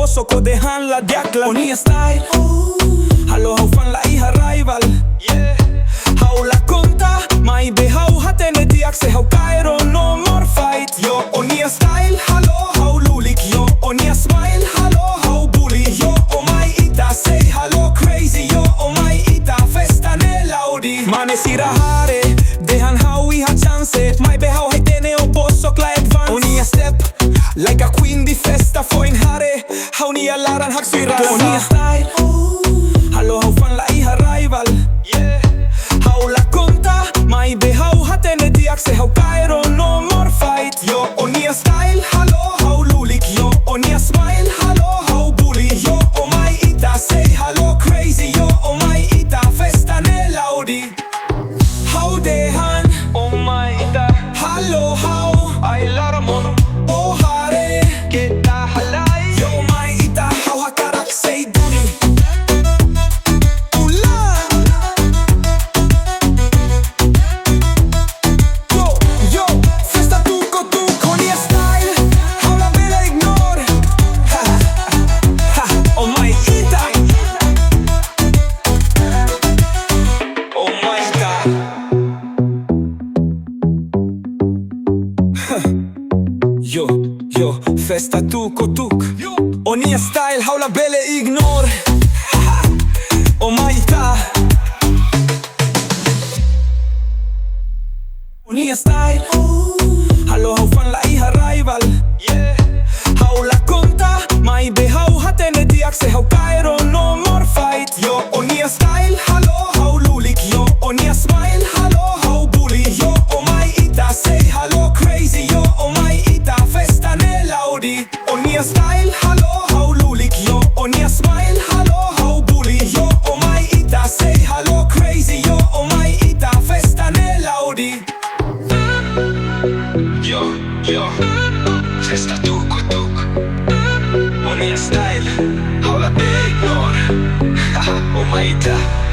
boso ko dehan la diakla Unia style Halo hau fan la iha rival Hau la conta Mai be hau hatene diak se hau kairo no more fight Yo Unia style Halo hau lulik Yo Unia smile Halo hau bully Yo oh my ita say halo crazy Yo oh my ita festa nel Audi Mane sirahare Dehan hau iha chance Mai be hau haitene o boso la advance Unia step Like a queen di festa fo in hare Hau nia laran hak sirasa Unia style Halo hau fan la iha rival Hau la conta Mai be hau hatene diak se hau kairo no more fight Yo Unia style Halo hau lulik Yo Unia smile Halo hau bully Yo oh my ita say halo crazy Yo oh my ita festa nel Audi Hau dehan Oh my ita Halo hau Ai lara mono Oh hare Kita halai Yo my ita hau hakarak say duni Yo, festa tuk o tuk Unia style, hau la belle ignor Oh my ita Unia style Halo hau fan la iha rival Hau la conta Mai be hau hatene diak se hau kairo no more fight Yo Unia style Halo hau lulik Yo Unia smile Halo hau bully Yo oh my ita say halo crazy Yo oh my ita festa nel Audi Unia style Halo hau lulik Yo Unia smile Halo hau bully Yo oh my ita say halo crazy Yo oh my ita festa nel Audi Yo Festa tuk o tuk Unia style Hau la belle ignor Oh my ita